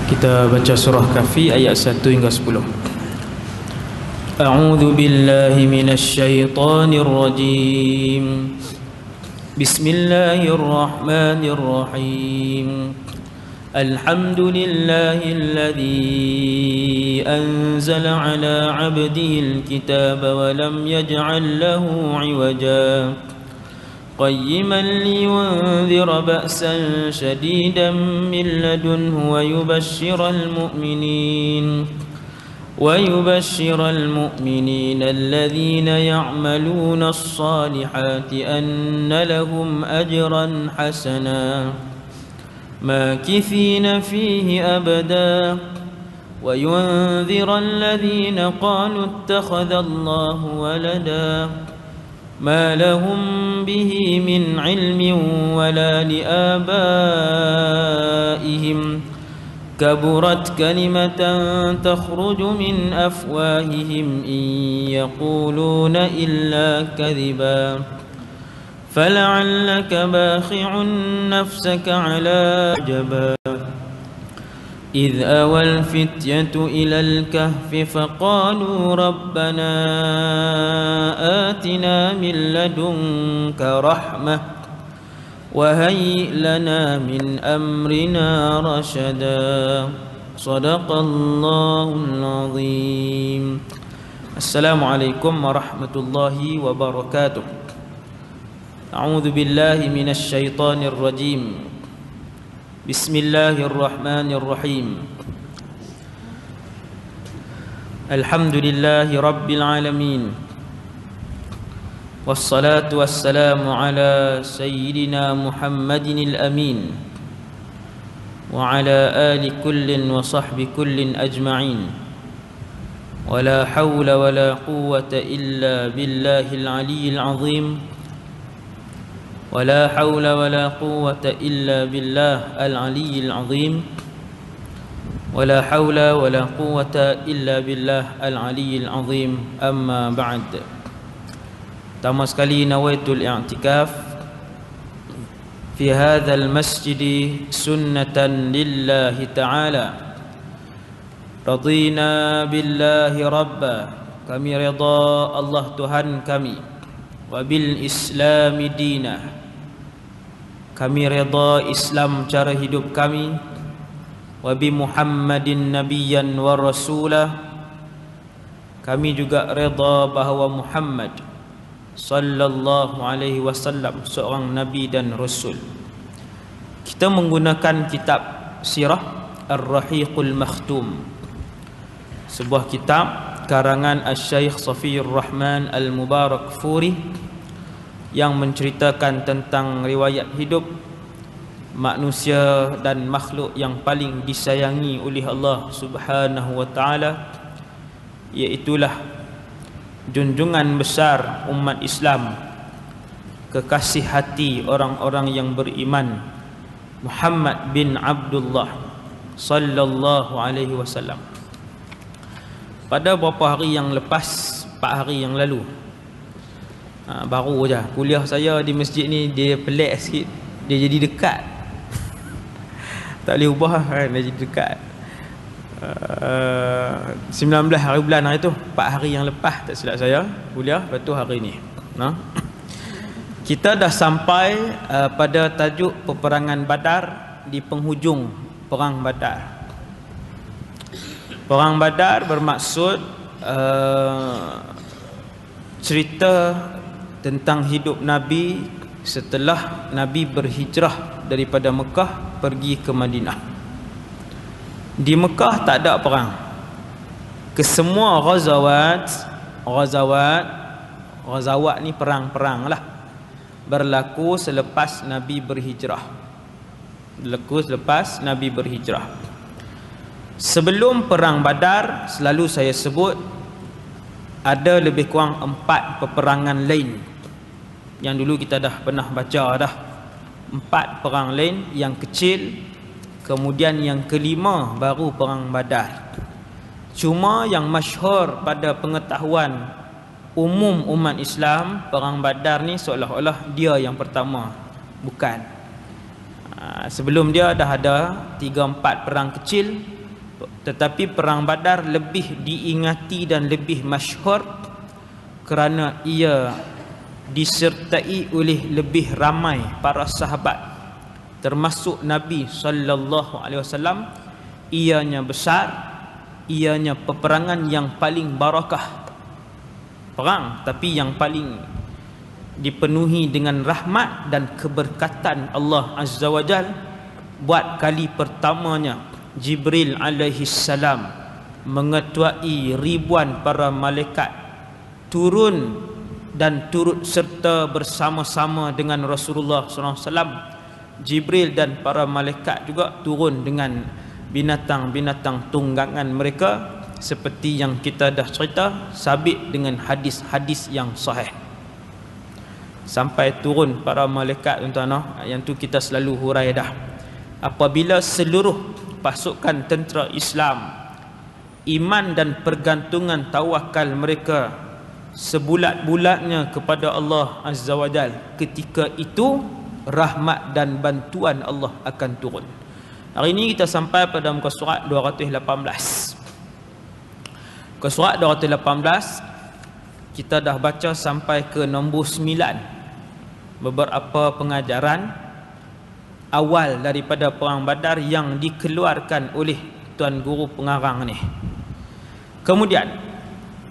Kita baca surah Kahfi ayat 1 hingga 10. A'udzu billahi minasy syaithanir rajim. Bismillahirrahmanirrahim. Alhamdulillahilladzi anzala ala 'abdihil kitaba wa lam yaj'al lahu 'iwaja. قيما لينذر بأسا شديدا من لدنه ويبشر المؤمنين الذين يعملون الصالحات أن لهم أجرا حسنا ماكثين فيه أبدا وينذر الذين قالوا اتخذ الله ولدا ما لهم به من علم ولا لآبائهم كبرت كلمة تخرج من أفواههم إن يقولون إلا كذبا فلعلك باخع نفسك على عجبا إذ أوى الفتية إلى الكهف فقالوا ربنا آتنا من لدنك رحمة وهيئ لنا من أمرنا رشدا صدق الله العظيم. السلام عليكم ورحمة الله وبركاته. أعوذ بالله من الشيطان الرجيم. بسم الله الرحمن الرحيم. الحمد لله رب العالمين والصلاة والسلام على سيدنا محمد الأمين وعلى آل كل وصحب كل أجمعين ولا حول ولا قوة إلا بالله العلي العظيم ولا حول ولا قوة إلا بالله العلي العظيم ولا حول ولا قوة إلا بالله العلي العظيم. أما بعد. Pertama sekali nawaitul i'tikaf fi hadzal masjid sunnatan lillahi ta'ala. Radina billahi rabba, kami redha Allah Tuhan kami, wa bil islami dinah, kami redha Islam cara hidup kami, wa bi Muhammadin nabiyyan wa rasulah, kami juga redha bahawa Muhammad sallallahu alaihi wasallam seorang nabi dan rasul. Kita menggunakan kitab sirah Ar-Rahiqul Makhtum, sebuah kitab karangan Asy-Syaikh Safiyur Rahman Al-Mubarakfuri yang menceritakan tentang riwayat hidup manusia dan makhluk yang paling disayangi oleh Allah Subhanahu wa taala, iaitulah junjungan besar umat Islam, kekasih hati orang-orang yang beriman, Muhammad bin Abdullah sallallahu alaihi wasallam. Pada beberapa hari yang lepas, 4 hari yang lalu, baru je kuliah saya di masjid ni, dia pelik sikit, dia jadi dekat. Tak boleh ubah kan, dia jadi dekat. 19 hari bulan hari tu, 4 hari yang lepas tak silap saya kuliah, lepas tu hari ni. Kita dah sampai pada tajuk peperangan Badar, di penghujung perang Badar. Perang Badar bermaksud cerita tentang hidup Nabi setelah Nabi berhijrah daripada Mekah pergi ke Madinah. Di Mekah tak ada perang. Kesemua ghazawat ni perang-perang lah, berlaku selepas Nabi berhijrah. Sebelum perang Badar, selalu saya sebut ada lebih kurang 4 peperangan lain yang dulu kita dah pernah baca dah. 4 perang lain yang kecil, kemudian yang kelima baru perang Badar. Cuma yang masyhur pada pengetahuan umum umat Islam, perang Badar ni seolah-olah dia yang pertama. Bukan. Sebelum dia dah ada 3-4 perang kecil Tetapi perang Badar lebih diingati dan lebih masyhur kerana ia disertai oleh lebih ramai para sahabat, termasuk Nabi sallallahu alaihi wasallam. Ianya besar, ianya peperangan yang paling barakah, perang tapi yang paling dipenuhi dengan rahmat dan keberkatan Allah Azza wa Jal. Buat kali pertamanya Jibril alaihi salam mengetuai ribuan para malaikat turun dan turut serta bersama-sama dengan Rasulullah SAW. Jibril dan para malaikat juga turun dengan binatang-binatang tunggangan mereka, seperti yang kita dah cerita, sabit dengan hadis-hadis yang sahih. Sampai turun para malaikat, tuan-tuan, yang tu kita selalu hurai dah. Apabila seluruh pasukan tentera Islam iman dan pergantungan tawakal mereka sebulat-bulatnya kepada Allah Azza wa Jal, ketika itu rahmat dan bantuan Allah akan turun. Hari ini kita sampai pada muka surat 218. Muka surat 218 kita dah baca sampai ke nombor 9. Beberapa pengajaran awal daripada perang Badar yang dikeluarkan oleh tuan guru pengarang ni. Kemudian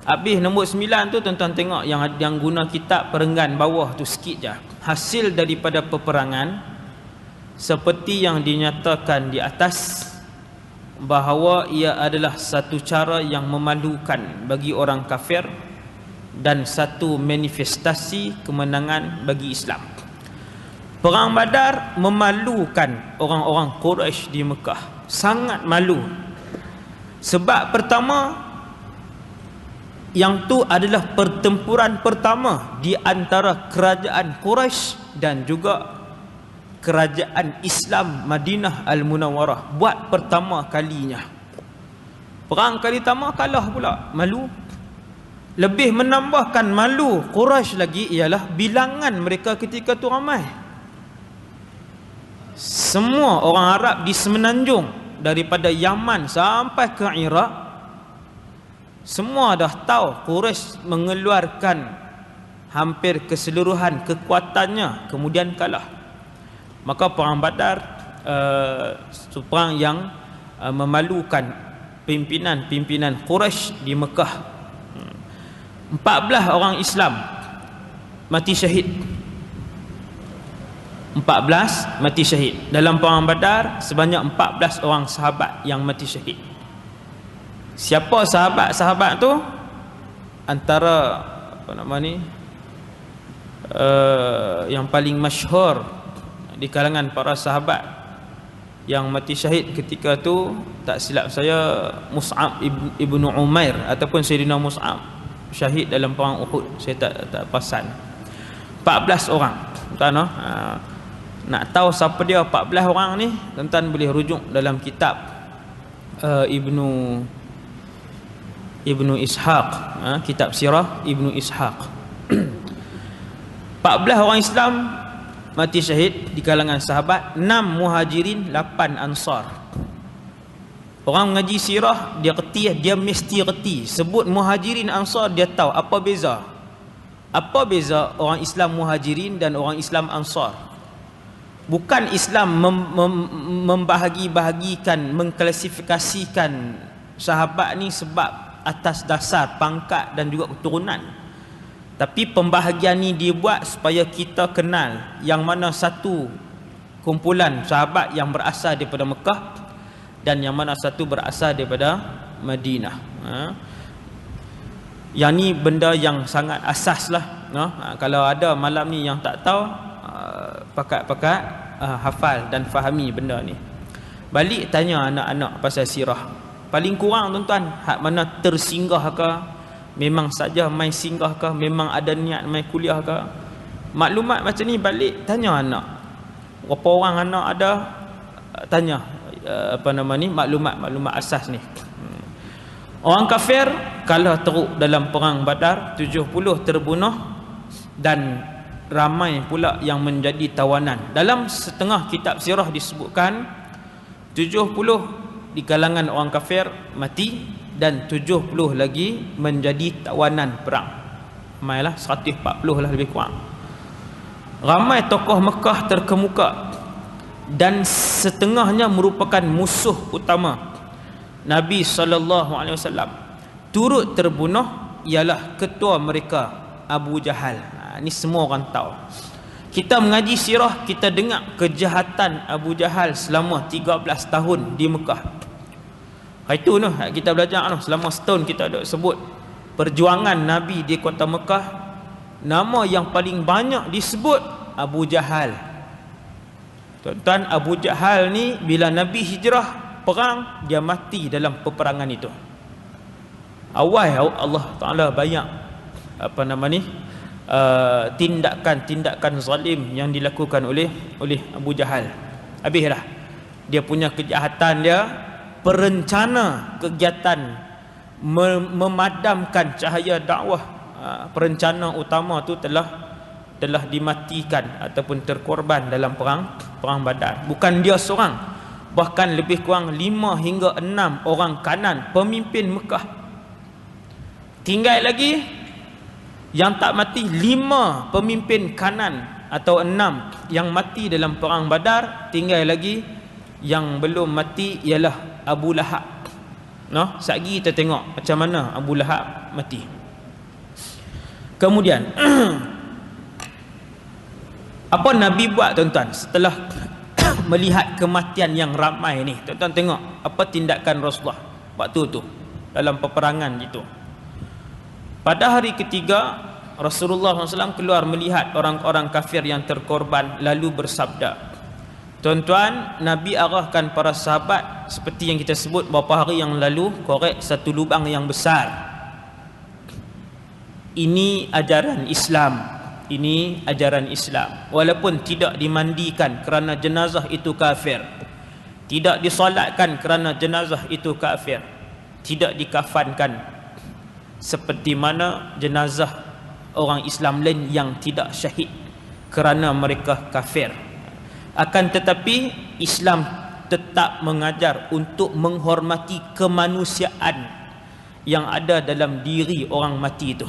habis nombor 9 tu, tuan-tuan tengok yang guna kitab perenggan bawah tu sikit je. Hasil daripada peperangan seperti yang dinyatakan di atas, bahawa ia adalah satu cara yang memalukan bagi orang kafir dan satu manifestasi kemenangan bagi Islam. Perang Badar memalukan orang-orang Quraisy di Mekah, sangat malu. Sebab pertama, yang tu adalah pertempuran pertama di antara kerajaan Quraisy dan juga kerajaan Islam Madinah Al-Munawwarah. Buat pertama kalinya. Perang kali pertama kalah pula, malu. Lebih menambahkan malu Quraisy lagi ialah bilangan mereka ketika tu ramai. Semua orang Arab di semenanjung daripada Yaman sampai ke Iraq, semua dah tahu Quraisy mengeluarkan hampir keseluruhan kekuatannya, kemudian kalah. Maka perang Badar perang yang memalukan pimpinan-pimpinan Quraisy di Mekah. 14 orang Islam mati syahid. 14 mati syahid. Dalam perang Badar sebanyak 14 orang sahabat yang mati syahid. Siapa sahabat-sahabat tu? Antara apa nama ni? Yang paling masyhur di kalangan para sahabat yang mati syahid ketika tu, tak silap saya, Mus'ab ibnu Umair ataupun Sayyidina Mus'ab syahid dalam perang Uhud. Saya tak perasan. 14 orang. Tuan-tuan, nak tahu siapa dia 14 orang ni, tuan-tuan boleh rujuk dalam kitab Ibnu Ishaq, kitab sirah Ibnu Ishaq. 14 orang Islam mati syahid di kalangan sahabat, 6 muhajirin, 8 ansar. Orang mengaji sirah dia reti, dia mesti reti sebut muhajirin ansar, dia tahu apa beza. Apa beza orang Islam muhajirin dan orang Islam ansar? Bukan Islam membahagi-bahagikan, mengklasifikasikan sahabat ni sebab atas dasar pangkat dan juga keturunan. Tapi pembahagian ni dibuat supaya kita kenal yang mana satu kumpulan sahabat yang berasal daripada Mekah dan yang mana satu berasal daripada Madinah. Yang ni benda yang sangat asas lah. Kalau ada malam ni yang tak tahu, pakat-pakat hafal dan fahami benda ni. Balik tanya anak-anak pasal sirah. Paling kurang tuan-tuan, hak mana tersinggah ke, memang saja main singgah ke, memang ada niat main kuliah ke, maklumat macam ni balik tanya anak. Berapa orang anak ada, tanya apa nama ni, maklumat asas ni. Orang kafir kalah teruk dalam perang Badar, 70 terbunuh dan ramai pula yang menjadi tawanan. Dalam setengah kitab sirah disebutkan 70 di kalangan orang kafir mati dan 70 lagi menjadi tawanan perang. Ramailah 140 lah lebih kurang. Ramai tokoh Mekah terkemuka dan setengahnya merupakan musuh utama Nabi SAW. Turut terbunuh ialah ketua mereka Abu Jahal. Ini semua orang tahu. Kita mengaji sirah, kita dengar kejahatan Abu Jahal selama 13 tahun di Mekah. Itu noh kita belajar noh, selama setahun kita ada sebut perjuangan Nabi di kota Mekah. Nama yang paling banyak disebut Abu Jahal. Tuan-tuan, Abu Jahal ni bila Nabi hijrah perang, dia mati dalam peperangan itu. Awal Allah Ta'ala banyak tindakan-tindakan zalim yang dilakukan oleh Abu Jahal. Habislah dia punya kejahatan dia, perencana kegiatan memadamkan cahaya dakwah, perencana utama tu telah dimatikan ataupun terkorban dalam perang Badar. Bukan dia seorang, bahkan lebih kurang 5 hingga 6 orang kanan pemimpin Mekah. Tinggal lagi yang tak mati 5 pemimpin kanan atau 6 yang mati dalam perang Badar. Tinggal lagi yang belum mati ialah Abu Lahab. No, satgi kita tengok macam mana Abu Lahab mati. Kemudian apa Nabi buat tuan-tuan setelah melihat kematian yang ramai ni? Tuan-tuan tengok apa tindakan Rasulullah waktu tu dalam peperangan itu. Pada hari ketiga, Rasulullah SAW keluar melihat orang-orang kafir yang terkorban, lalu bersabda. Tuan-tuan, Nabi arahkan para sahabat seperti yang kita sebut beberapa hari yang lalu, korek satu lubang yang besar. Ini ajaran Islam. Ini ajaran Islam. Walaupun tidak dimandikan kerana jenazah itu kafir, tidak disolatkan kerana jenazah itu kafir, tidak dikafankan seperti mana jenazah orang Islam lain yang tidak syahid kerana mereka kafir. Akan tetapi Islam tetap mengajar untuk menghormati kemanusiaan yang ada dalam diri orang mati itu.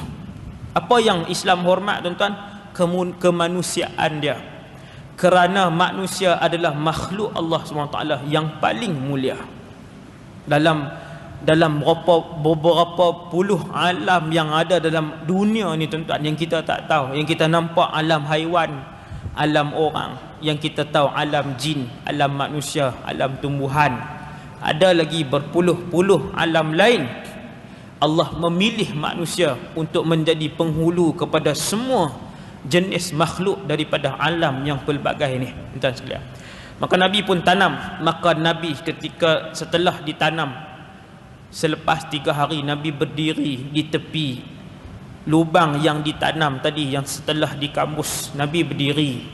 Apa yang Islam hormat tuan-tuan? Kemanusiaan dia. Kerana manusia adalah makhluk Allah SWT yang paling mulia. Dalam beberapa puluh alam yang ada dalam dunia ni tuan-tuan, yang kita tak tahu, yang kita nampak alam haiwan, alam orang, yang kita tahu alam jin, alam manusia, alam tumbuhan, ada lagi berpuluh-puluh alam lain. Allah memilih manusia untuk menjadi penghulu kepada semua jenis makhluk daripada alam yang pelbagai ni, tuan-tuan sekalian. Maka Nabi pun tanam. Maka Nabi ketika setelah ditanam, selepas 3 hari Nabi berdiri di tepi lubang yang ditanam tadi, yang setelah dikambus. Nabi berdiri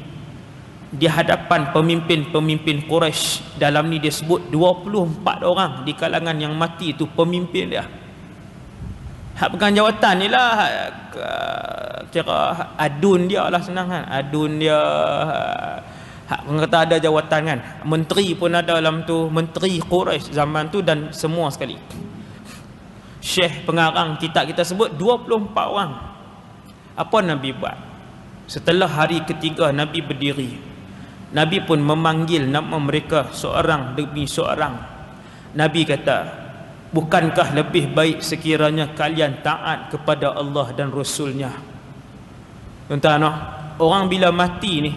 di hadapan pemimpin-pemimpin Quraisy. Dalam ni dia sebut 24 orang di kalangan yang mati itu pemimpin dia. Hak pegang jawatan ni lah, kira adun dia lah, senang kan, adun dia. Hak kata ada jawatan kan, menteri pun ada dalam tu, menteri Quraisy zaman tu dan semua sekali. Syekh pengarang kita sebut 24 orang. Apa Nabi buat? Setelah hari ketiga Nabi berdiri, Nabi pun memanggil nama mereka seorang demi seorang. Nabi kata, bukankah lebih baik sekiranya kalian taat kepada Allah dan Rasulnya? Tuan-tuan, orang bila mati ni,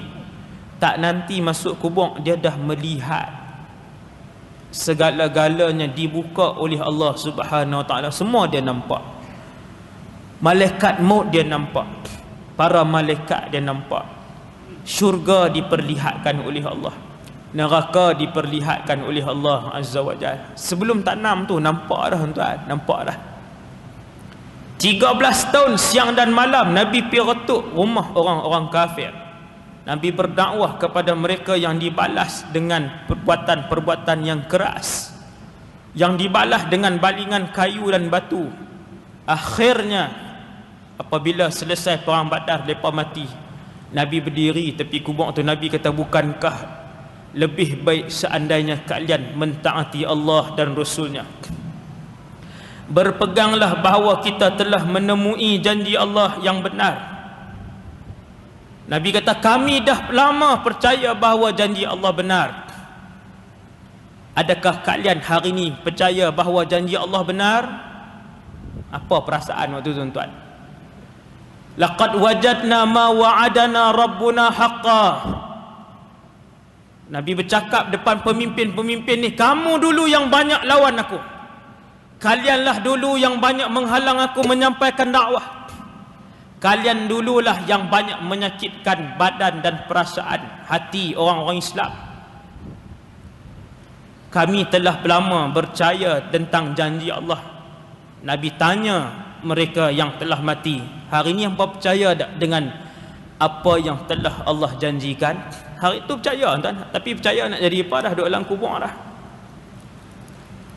tak nanti masuk kubur, dia dah melihat segala-galanya dibuka oleh Allah Subhanahu Wa Taala. Semua dia nampak. Malaikat maut dia nampak, para malaikat dia nampak, syurga diperlihatkan oleh Allah, neraka diperlihatkan oleh Allah Azza wa Jalla. Sebelum tanam tu nampak dah tuan-tuan, nampak dah. 13 tahun siang dan malam Nabi pergi retuk rumah orang-orang kafir. Nabi berdakwah kepada mereka yang dibalas dengan perbuatan-perbuatan yang keras, yang dibalas dengan balingan kayu dan batu. Akhirnya apabila selesai perang Badar, mereka mati, Nabi berdiri tepi kubur tu. Nabi kata, bukankah lebih baik seandainya kalian mentaati Allah dan Rasulnya. Berpeganglah bahawa kita telah menemui janji Allah yang benar. Nabi kata, kami dah lama percaya bahawa janji Allah benar. Adakah kalian hari ini percaya bahawa janji Allah benar? Apa perasaan waktu tu, tuan-tuan? Laqad wajadna ma wa'adana rabbuna haqqan. Nabi bercakap depan pemimpin-pemimpin ni, kamu dulu yang banyak lawan aku, kalianlah dulu yang banyak menghalang aku menyampaikan dakwah, kalian dululah yang banyak menyakitkan badan dan perasaan hati orang-orang Islam. Kami telah lama percaya tentang janji Allah. Nabi tanya mereka yang telah mati, hari ini hampa percaya tak dengan apa yang telah Allah janjikan? Hari itu percaya, tuan, tapi percaya nak jadi apa dah, duduk dalam kubur dah.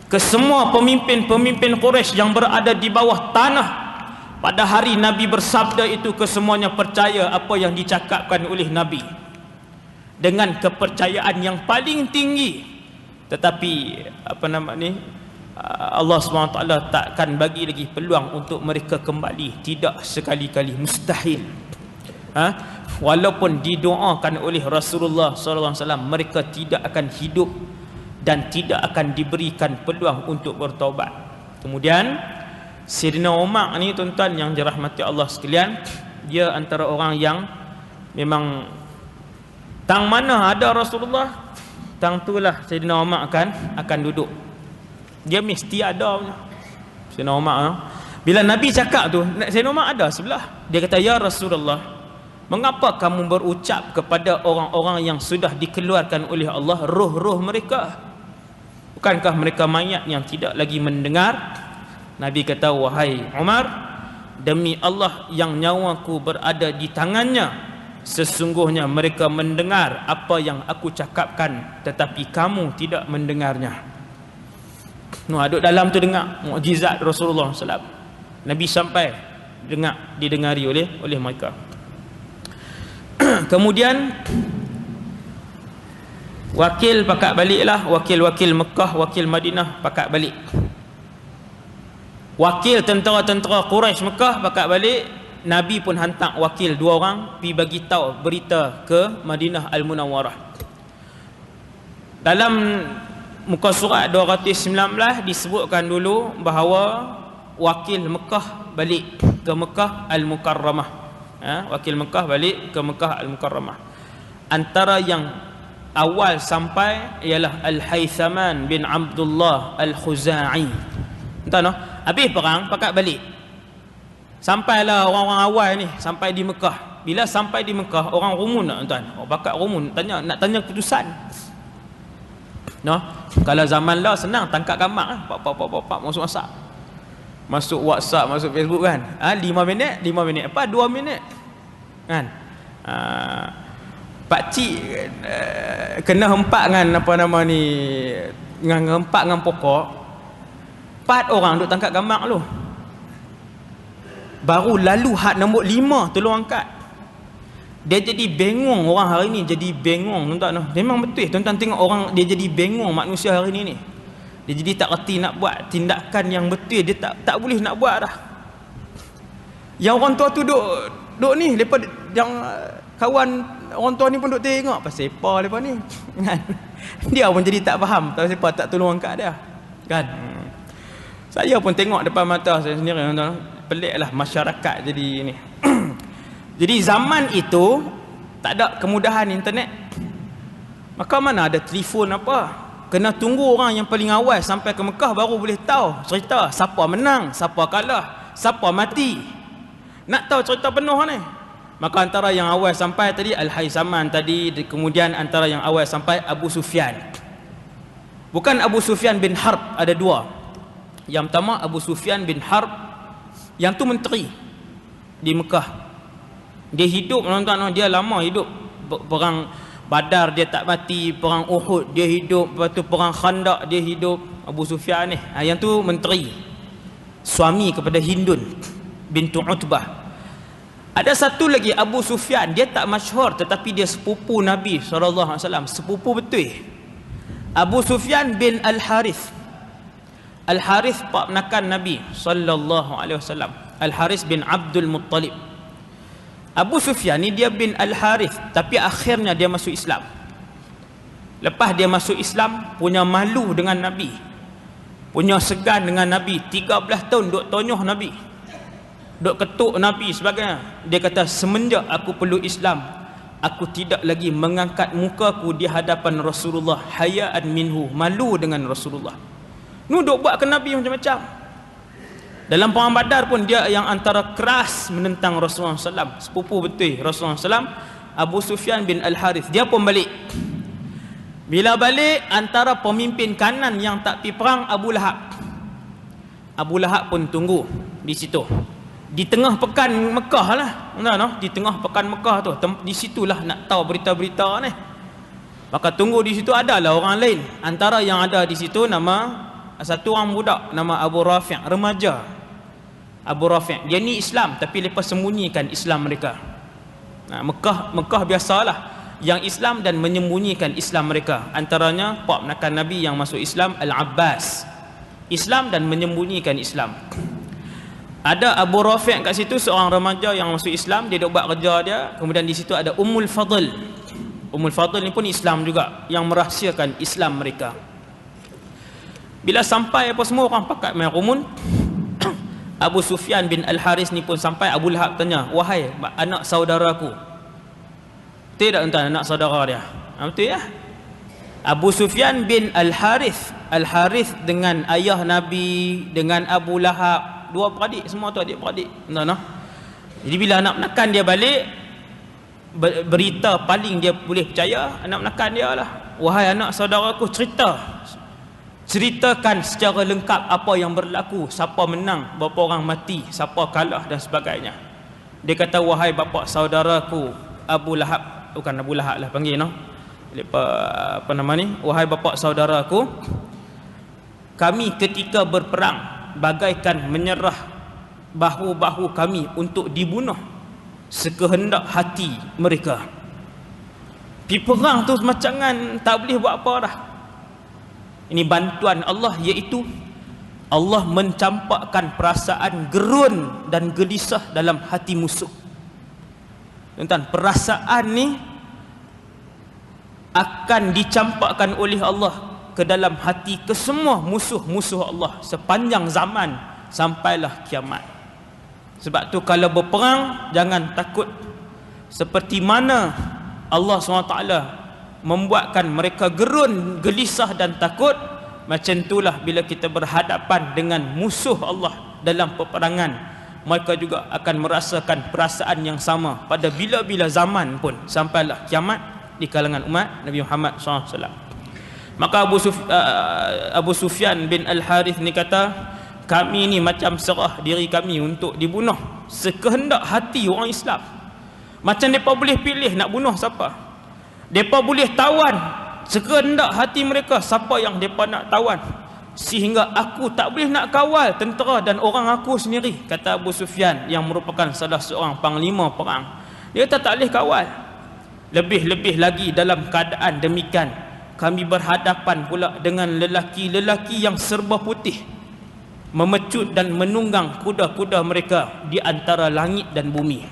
Kesemua pemimpin-pemimpin Quraisy yang berada di bawah tanah pada hari Nabi bersabda itu, kesemuanya percaya apa yang dicakapkan oleh Nabi dengan kepercayaan yang paling tinggi. Tetapi Allah SWT takkan bagi lagi peluang untuk mereka kembali. Tidak sekali-kali, mustahil. Walaupun didoakan oleh Rasulullah SAW, mereka tidak akan hidup dan tidak akan diberikan peluang untuk bertaubat. Kemudian Sayyidina Umar ni, tuan-tuan yang dirahmati Allah sekalian, dia antara orang yang memang tang mana ada Rasulullah, tang itulah Sayyidina Umar akan duduk. Dia mesti ada punya Sayyidina Umar. Bila Nabi cakap tu, Sayyidina Umar ada sebelah. Dia kata, ya Rasulullah, mengapa kamu berucap kepada orang-orang yang sudah dikeluarkan oleh Allah roh-roh mereka? Bukankah mereka mayat yang tidak lagi mendengar? Nabi kata, wahai Umar, demi Allah yang nyawaku berada di tangannya, sesungguhnya mereka mendengar apa yang aku cakapkan, tetapi kamu tidak mendengarnya. Duduk dalam tu dengar mukjizat Rasulullah SAW. Nabi sampai didengari oleh mereka. Kemudian wakil pakat baliklah, wakil-wakil Mekah, wakil Madinah pakat balik. Wakil tentera-tentera Quraisy Mekah pakat balik. Nabi pun hantar wakil 2 orang pergi bagi tahu berita ke Madinah Al-Munawwarah. Dalam muka surat 219 disebutkan dulu bahawa wakil Mekah balik ke Mekah Al-Mukarramah. Wakil Mekah balik ke Mekah Al-Mukarramah. Antara yang awal sampai ialah Al-Haythaman bin Abdullah Al-Khuzai. Entah no? Habis perang pakat balik. Sampailah orang-orang awal ni sampai di Mekah. Bila sampai di Mekah, orang Rumun nak, tuan. Bakat Rumun nak tanya keputusan. No? Kalau zaman lah senang, tangkap gambar pak masuk WhatsApp. Masuk WhatsApp, masuk Facebook kan. 5 minit, apa 2 minit. Kan? Pak cik kena hempak dengan apa nama ni, dengan hempak dengan pokok. 4 orang duk tangkap gambar lu. Baru lalu had nombor 5 tolong angkat. Dia jadi bengong orang hari ni, jadi bengong, tuan-tuan. Memang betul tuan-tuan tengok orang dia jadi bengong manusia hari ni. Dia jadi tak reti nak buat tindakan yang betul, dia tak boleh nak buat dah. Yang orang tua tu duk ni, depa yang kawan orang tua ni pun duk tengok pasal apa depa ni. Kan? Dia pun jadi tak faham, tahu siapa tak tolong angkat dia. Kan? Saya pun tengok depan mata saya sendiri, tuan-tuan. Peliklah masyarakat jadi ni. Jadi zaman itu tak ada kemudahan internet. Maka mana ada telefon apa? Kena tunggu orang yang paling awal sampai ke Mekah baru boleh tahu cerita siapa menang, siapa kalah, siapa mati. Nak tahu cerita penuh ni. Maka antara yang awal sampai tadi Al-Haythaman tadi, kemudian antara yang awal sampai Abu Sufyan. Bukan Abu Sufyan bin Harb, ada 2. Yang pertama Abu Sufyan bin Harb, yang tu menteri di Mekah. Dia hidup, tuan-tuan, dia lama hidup. Perang Badar dia tak mati, perang Uhud dia hidup, lepas tu perang Khandaq dia hidup. Abu Sufyan ni, yang tu menteri, suami kepada Hindun bintu Utbah. Ada satu lagi Abu Sufyan, dia tak masyhur tetapi dia sepupu Nabi SAW, sepupu betul. Abu Sufyan bin Al-Harith. Al-Harith pak menakan Nabi SAW. Al-Harith bin Abdul Muttalib. Abu Sufyan ni dia bin Al-Harith, tapi akhirnya dia masuk Islam. Lepas dia masuk Islam, punya malu dengan Nabi, punya segan dengan Nabi, 13 tahun duk tonyoh Nabi, duk ketuk Nabi sebagainya. Dia kata, semenjak aku peluk Islam, aku tidak lagi mengangkat mukaku di hadapan Rasulullah, hayaan minhu, malu dengan Rasulullah. Nu duk buat ke Nabi macam-macam. Dalam perang Badar pun dia yang antara keras menentang Rasulullah SAW. Sepupu betul Rasulullah SAW, Abu Sufyan bin Al-Harith. Dia pun balik. Bila balik, antara pemimpin kanan yang tak pergi perang, Abu Lahab. Abu Lahab pun tunggu di situ. Di tengah pekan Mekah lah. Di tengah pekan Mekah tu. Di situlah nak tahu berita-berita ni. Maka tunggu di situ, adalah orang lain. Antara yang ada di situ nama satu orang budak nama Abu Rafi', remaja. Abu Rafi', dia ni Islam tapi lepas sembunyikan Islam mereka. Mekah biasalah yang Islam dan menyembunyikan Islam mereka. Antaranya pak menakan Nabi yang masuk Islam, Al-Abbas, Islam dan menyembunyikan Islam. Ada Abu Rafi' kat situ, seorang remaja yang masuk Islam, dia duk buat kerja dia. Kemudian di situ ada Ummul Fadl. Ummul Fadl ni pun Islam juga, yang merahsiakan Islam mereka. Bila sampai apa semua orang pakat main rumun, Abu Sufyan bin Al-Harith ni pun sampai. Abu Lahab tanya, wahai anak saudaraku, betul tak tuan anak saudara dia? Betul ya? Abu Sufyan bin Al-Harith. Al-Harith dengan ayah Nabi, dengan Abu Lahab, dua beradik, semua tu adik-beradik. Jadi bila anak menakan dia balik, berita paling dia boleh percaya, anak menakan dia lah, wahai anak saudaraku, ceritakan secara lengkap apa yang berlaku, siapa menang, berapa orang mati, siapa kalah dan sebagainya. Dia kata, wahai bapa saudaraku Abu Lahab, bukan Abu Lahab lah panggil apa nama ni, wahai bapa saudaraku, kami ketika berperang bagaikan menyerah bahu-bahu kami untuk dibunuh sekehendak hati mereka. Pergi perang tu macam kan tak boleh buat apa dah. Ini bantuan Allah, iaitu Allah mencampakkan perasaan gerun dan gelisah dalam hati musuh. Tuan-tuan, perasaan ni akan dicampakkan oleh Allah ke dalam hati ke semua musuh-musuh Allah sepanjang zaman sampailah kiamat. Sebab tu kalau berperang, jangan takut. Seperti mana Allah SWT membuatkan mereka gerun, gelisah dan takut, macam itulah bila kita berhadapan dengan musuh Allah dalam peperangan, mereka juga akan merasakan perasaan yang sama pada bila-bila zaman pun sampailah kiamat di kalangan umat Nabi Muhammad SAW. Maka Abu Sufyan bin Al-Harith ni kata, kami ni macam serah diri kami untuk dibunuh sekehendak hati orang Islam. Macam mereka boleh pilih nak bunuh siapa. Mereka boleh tawan sekehendak hati mereka siapa yang mereka nak tawan, sehingga aku tak boleh nak kawal tentera dan orang aku sendiri, kata Abu Sufyan yang merupakan salah seorang panglima perang. Dia kata tak boleh kawal. Lebih-lebih lagi dalam keadaan demikian, kami berhadapan pula dengan lelaki-lelaki yang serba putih, memecut dan menunggang kuda-kuda mereka di antara langit dan bumi.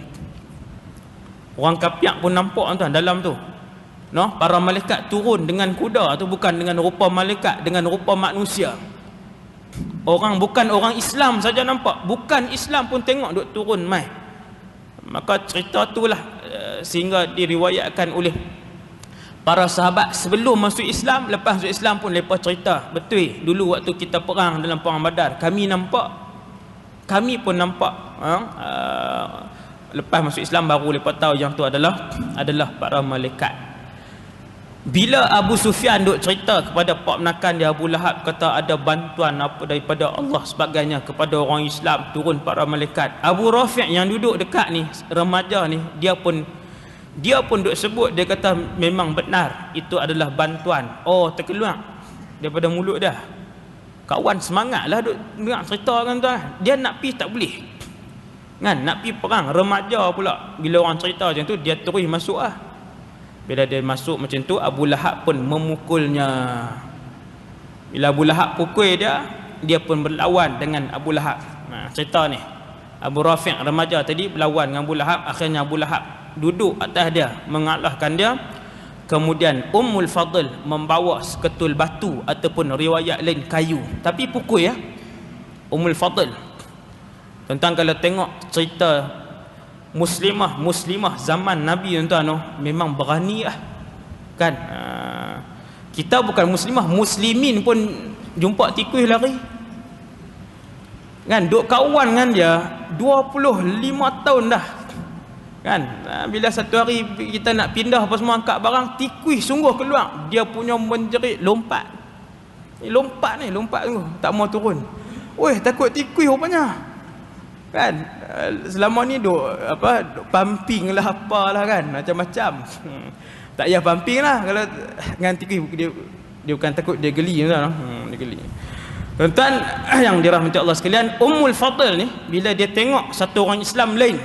Orang kapiak pun nampak tuan dalam tu. Para malaikat turun dengan kuda tu bukan dengan rupa malaikat, dengan rupa manusia. Bukan orang Islam saja nampak, bukan Islam pun tengok duk turun mai. Maka cerita itulah sehingga diriwayatkan oleh para sahabat sebelum masuk Islam, lepas masuk Islam pun mereka cerita, betul dulu waktu kita perang dalam perang Badar, kami pun nampak. Lepas masuk Islam baru mereka tahu yang tu adalah para malaikat. Bila Abu Sufyan duk cerita kepada pak menakan dia Abu Lahab, kata ada bantuan apa daripada Allah sebagainya kepada orang Islam, turun para malaikat. Abu Rafi' yang duduk dekat ni, remaja ni, dia pun duk sebut, dia kata memang benar itu adalah bantuan. Terkeluar daripada mulut dia. Kawan semangatlah duk dengar cerita kan tuan. Dia nak pergi tak boleh. Kan nak pergi perang remaja pula. Bila orang cerita macam tu, dia terus masuk lah. Bila dia masuk macam tu, Abu Lahab pun memukulnya. Bila Abu Lahab pukul dia, dia pun berlawan dengan Abu Lahab. Cerita ni, Abu Rafi' remaja tadi berlawan dengan Abu Lahab. Akhirnya Abu Lahab duduk atas dia, mengalahkan dia. Kemudian Ummul Fadl membawa seketul batu, ataupun riwayat lain kayu, tapi pukul ya, Ummul Fadl. Tentang kalau tengok cerita muslimah zaman Nabi tuan-tuan, memang berani lah kan. Kita bukan muslimah, muslimin pun jumpa tikus lari kan, duk kawan dengan dia 25 tahun dah kan. Bila satu hari kita nak pindah apa semua, angkat barang, tikus sungguh keluar, dia punya menjerit, lompat tu, tak mau turun. Weh, takut tikus rupanya kan. Selama ni duk pumping lah, apalah kan, macam-macam. Tak payah pumping lah kalau dengan tikus. Dia bukan takut, dia geli tuan. Dia geli. Tuan-tuan yang dirahmati Allah sekalian, Ummul Fadl ni bila dia tengok satu orang Islam lain,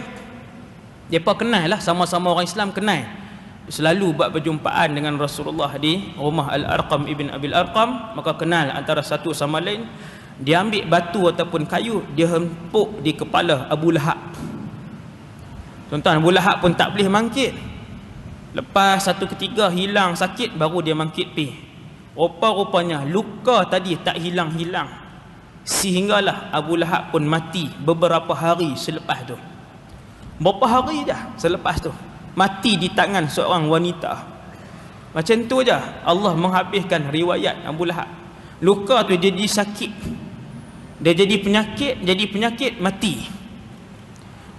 depa kenal lah, sama-sama orang Islam kenal, selalu buat perjumpaan dengan Rasulullah di rumah Al-Arqam ibn Abil Arqam, maka kenal antara satu sama lain. Dia ambil batu ataupun kayu, dia hempuk di kepala Abu Lahab. Tuan-tuan, Abu Lahab pun tak boleh mangkit. Lepas satu ketiga hilang sakit, baru dia mangkit pi. Rupa-rupanya luka tadi tak hilang-hilang, sehinggalah Abu Lahab pun mati beberapa hari selepas tu. Berapa hari dah selepas tu mati di tangan seorang wanita. Macam tu je Allah menghabiskan riwayat Abu Lahab. Luka tu jadi sakit, dia jadi penyakit, mati.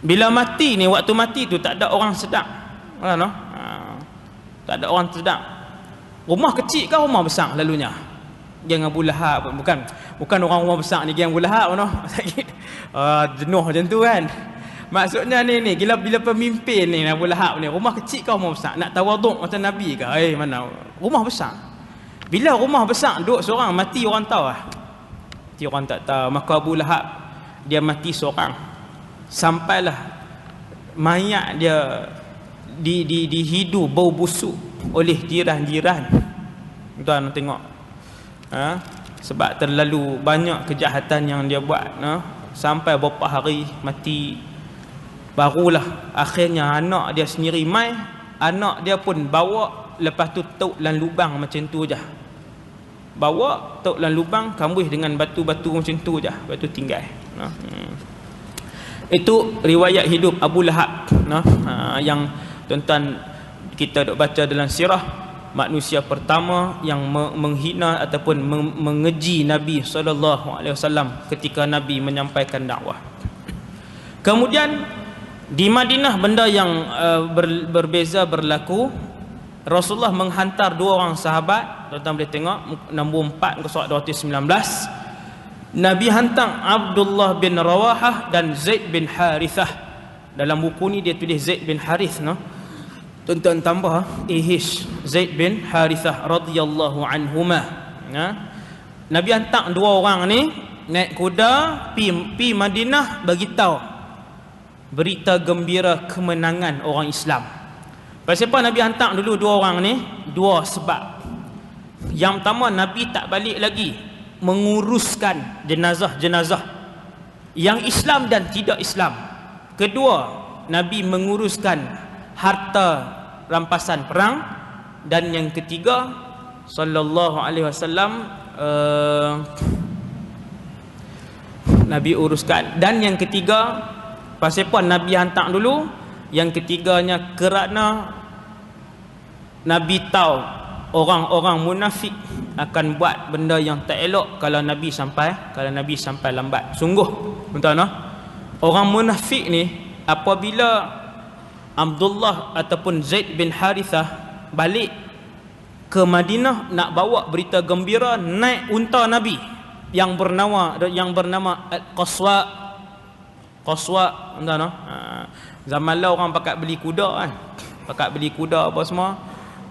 Bila mati ni, waktu mati tu tak ada orang sedang kan, tak ada orang sedang. Rumah kecil ke rumah besar lalunya? Geng Abu Lahab, bukan orang rumah besar ni, geng Abu Lahab sakit. Jenuh macam tu kan. Maksudnya ni bila pemimpin ni Abu Lahab ni, rumah kecil ke rumah besar? Nak tawaduk macam Nabi ke? Mana rumah besar. Bila rumah besar duduk seorang, mati orang tahu lah. Mati orang tak tahu. Maka Abu Lahab dia mati seorang, sampailah mayat dia dihidu bau busuk oleh jiran-jiran. Tuan tengok, sebab terlalu banyak kejahatan yang dia buat, sampai beberapa hari mati. Barulah akhirnya anak dia sendiri mai, anak dia pun bawa, lepas tu tok dalam lubang macam tu je. Bawa tok dalam lubang, kambuh dengan batu-batu macam tu je, lepas tu tinggal. Itu riwayat hidup Abu Lahab, yang tuan-tuan kita dok baca dalam sirah, manusia pertama yang menghina ataupun mengeji Nabi SAW ketika Nabi menyampaikan dakwah. Kemudian di Madinah benda yang berbeza berlaku. Rasulullah menghantar dua orang sahabat, tuan-tuan boleh tengok nombor 4 ke surat 219. Nabi hantar Abdullah bin Rawahah dan Zaid bin Harithah. Dalam buku ni dia tulis Zaid bin Harith, tuan-tuan tambah Zaid bin Harithah radhiyallahu anhuma. Nabi hantar dua orang ni naik kuda pi Madinah, bagi tahu berita gembira kemenangan orang Islam. Pasal apa Nabi hantar dulu dua orang ni? Dua sebab. Yang pertama, Nabi tak balik lagi menguruskan jenazah-jenazah yang Islam dan tidak Islam. Kedua, Nabi menguruskan harta rampasan perang. Dan yang ketiga, sallallahu alaihi wasallam, Nabi uruskan. Dan yang ketiga, pasal apa Nabi hantar dulu? Yang ketiganya kerana Nabi tahu orang-orang munafik akan buat benda yang tak elok kalau Nabi sampai lambat. Sungguh tuan-tuan, orang munafik ni apabila Abdullah ataupun Zaid bin Harithah balik ke Madinah nak bawa berita gembira, naik unta Nabi yang bernama Qaswa. Tuan-tuan, zaman lah orang pakat beli kuda kan, pakat beli kuda apa semua.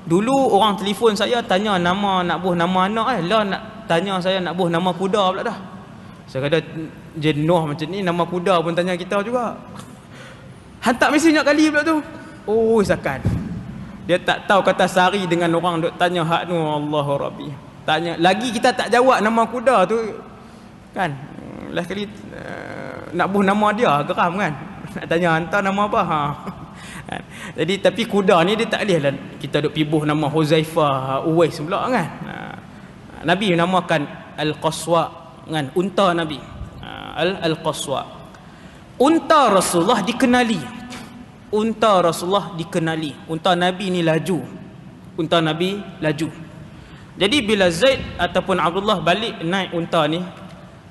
Dulu orang telefon saya tanya nama, nak buh nama anak lah nak tanya saya nak buh nama kuda pula dah. Saya kata jenuh macam ni, nama kuda pun tanya kita juga. Hantar mesej banyak kali pula tu. Oh, sakan. Dia tak tahu kata sehari dengan orang duk tanya hak tu, Allahu Rabbi. Tanya lagi kita tak jawab nama kuda tu kan. Last kali nak buh nama dia geram kan. Nak tanya hantar nama apa? Ha. Jadi tapi kuda ni dia tak boleh lah kita duk pi buh nama Huzaifah, Uwais pula kan. Nabi namakan Al-Qaswa kan, unta Nabi. Al-Qaswa. Unta Rasulullah dikenali. Unta Rasulullah dikenali. Unta Nabi ni laju. Unta Nabi laju. Jadi bila Zaid ataupun Abdullah balik naik unta ni,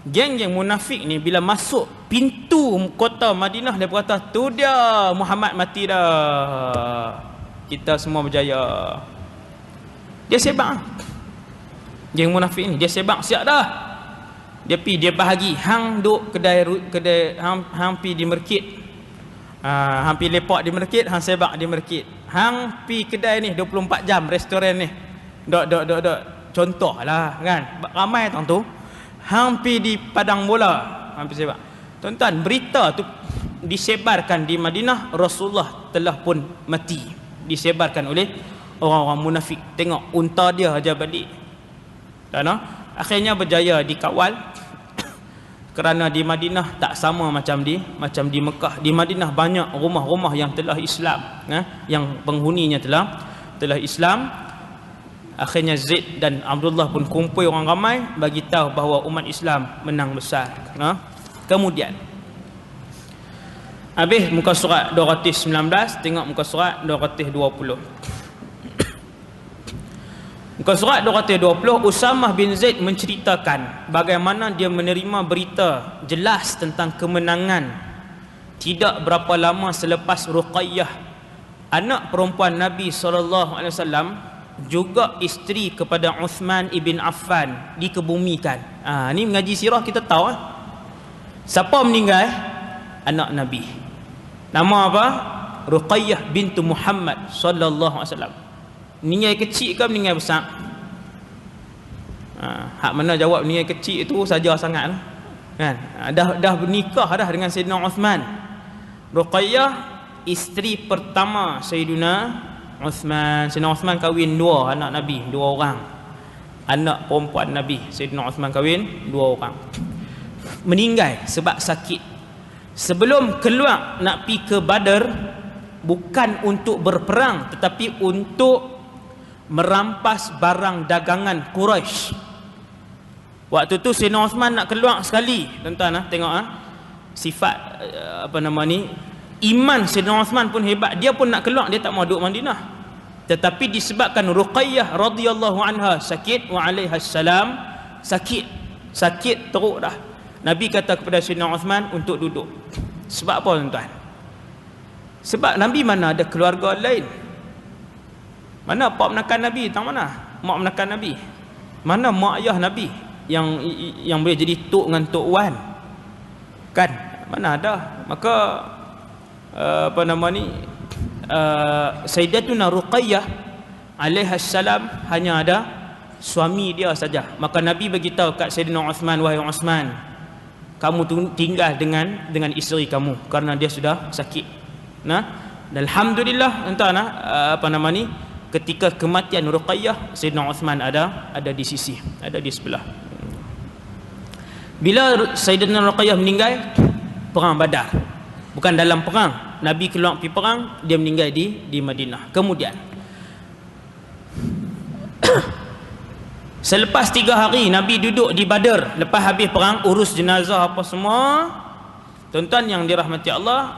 geng-geng munafik ni bila masuk pintu kota Madinah, dia berkata, tu dia Muhammad mati dah, kita semua berjaya. Dia sebab geng munafik ni, dia sebab siap dah. Dia pi, dia bahagi hang duk kedai hang pi di Merkit, hang pi lepak di Merkit, hang sebab di Merkit, hang pi kedai ni 24 jam restoran ni, dok contoh lah kan, ramai tang tu. Hang pi di padang bola, hang pi sebab. Tuan-tuan, berita tu disebarkan di Madinah, Rasulullah telah pun mati, disebarkan oleh orang-orang munafik. Tengok unta dia aja balik. Dan akhirnya berjaya dikawal. Kerana di Madinah tak sama macam di Mekah. Di Madinah banyak rumah-rumah yang telah Islam, yang penghuninya telah Islam. Akhirnya Zaid dan Abdullah pun kumpul orang ramai bagi tahu bahawa umat Islam menang besar. Kemudian habis muka surat 219, tengok muka surat 220. Muka surat 220, Usamah bin Zaid menceritakan bagaimana dia menerima berita jelas tentang kemenangan tidak berapa lama selepas Ruqayyah, anak perempuan Nabi SAW, juga isteri kepada Uthman ibn Affan, dikebumikan. Ni mengaji sirah kita tahu. Siapa meninggal? Anak Nabi. Nama apa? Ruqayyah bintu Muhammad sallallahu alaihi wasallam. Meninggal kecil ke meninggal besar? Hak mana jawab meninggal kecil itu saja sangat lah. Kan? Dah bernikah dah dengan Sayyidina Uthman. Ruqayyah isteri pertama Sayyidina Uthman. Sayyidina Uthman kahwin 2 anak Nabi, 2 orang. Anak perempuan Nabi, Sayyidina Uthman kahwin 2 orang. Meninggal sebab sakit. Sebelum keluar nak pergi ke Badar, bukan untuk berperang tetapi untuk merampas barang dagangan Quraisy. Waktu tu Sayyidina Uthman nak keluar sekali, tuan-tuan tengok sifat apa nama ni, iman Sayyidina Uthman pun hebat. Dia pun nak keluar, dia tak mau duduk Madinah. Tetapi disebabkan Ruqayyah radhiyallahu anha sakit, wa alaiha salam, sakit teruk dah. Nabi kata kepada Sayyidina Uthman untuk duduk. Sebab apa tuan-tuan? Sebab Nabi mana ada keluarga lain. Mana pak menakan Nabi? Tang mana mak menakan Nabi? Mana mak ayah Nabi yang boleh jadi tok dengan tok wan? Kan? Mana ada. Maka apa nama ni, Sayyidatuna Ruqayyah alaiha salam hanya ada suami dia saja. Maka Nabi beritahu kat Sayyidina Uthman, wahai Uthman, kamu tinggal dengan isteri kamu kerana dia sudah sakit. Dan alhamdulillah tuan-tuan, apa nama ni, ketika kematian Ruqayyah, Sayyidina Uthman ada di sisi, ada di sebelah. Bila Sayyidina Ruqayyah meninggal, perang Badar. Bukan dalam perang, Nabi keluar pergi perang, dia meninggal di Madinah. Kemudian selepas 3 hari Nabi duduk di Badar, lepas habis perang, urus jenazah apa semua. Tuan-tuan yang dirahmati Allah,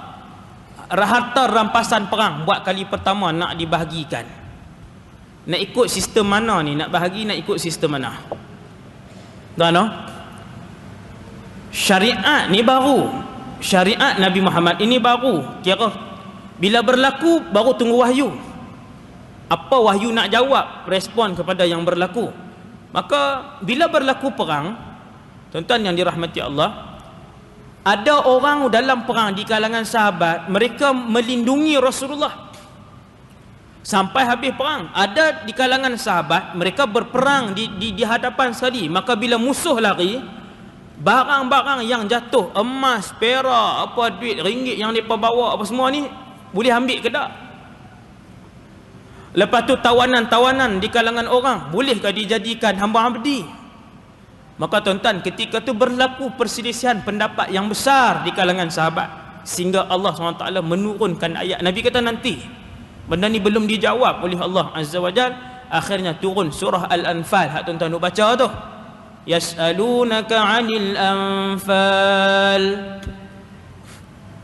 harta rampasan perang buat kali pertama nak dibahagikan. Nak ikut sistem mana ni? Nak bahagi, nak ikut sistem mana? Tuan, syariat ni baru. Syariat Nabi Muhammad ini baru. Kira bila berlaku baru tunggu wahyu. Apa wahyu nak jawab, respon kepada yang berlaku. Maka bila berlaku perang, tuan-tuan yang dirahmati Allah, ada orang dalam perang di kalangan sahabat, mereka melindungi Rasulullah sampai habis perang. Ada di kalangan sahabat, mereka berperang di hadapan sekali. Maka bila musuh lari, barang-barang yang jatuh, emas, perak, apa duit, ringgit yang mereka bawa apa semua ni, boleh ambil ke tak? Lepas tu tawanan-tawanan di kalangan orang, bolehkah dijadikan hamba abdi? Maka tuan-tuan, ketika tu berlaku perselisihan pendapat yang besar di kalangan sahabat, sehingga Allah SWT menurunkan ayat. Nabi kata nanti benda ni belum dijawab oleh Allah Azza wa Jal, akhirnya turun surah Al-Anfal. Hak tuan-tuan nak baca tu, yas'alunaka 'anil anfal,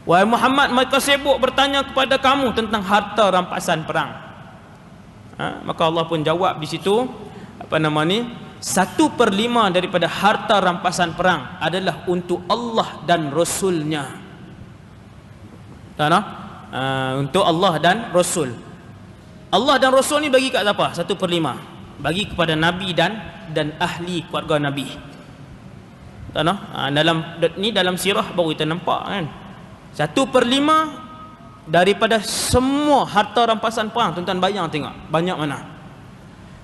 wahai Muhammad, mereka sibuk bertanya kepada kamu tentang harta rampasan perang. Maka Allah pun jawab di situ, apa nama ni, 1/5 daripada harta rampasan perang adalah untuk Allah dan Rasulnya. Untuk Allah dan Rasul. Allah dan Rasul ni bagi kat siapa? 1/5 bagi kepada Nabi dan ahli keluarga Nabi. Dalam sirah baru kita nampak kan, 1/5 daripada semua harta rampasan perang. Tuan-tuan bayang tengok banyak mana.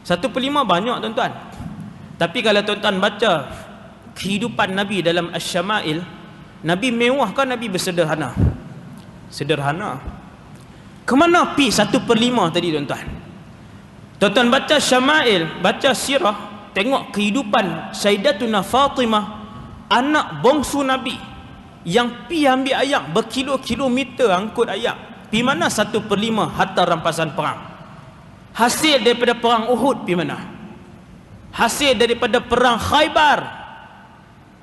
1/5 banyak tuan-tuan. Tapi kalau tuan-tuan baca kehidupan Nabi dalam Asy-Syama'il, Nabi mewah ke Nabi bersederhana? Sederhana. Kemana pi 1/5 tadi tuan-tuan? Tuan-tuan baca Syama'il, baca sirah, tengok kehidupan Sayyidatuna Fatimah, anak bongsu Nabi, yang pi ambil ayak berkilo-kilometer angkut ayak. Pi mana 1/5 harta rampasan perang? Hasil daripada perang Uhud pi mana? Hasil daripada perang Khaybar,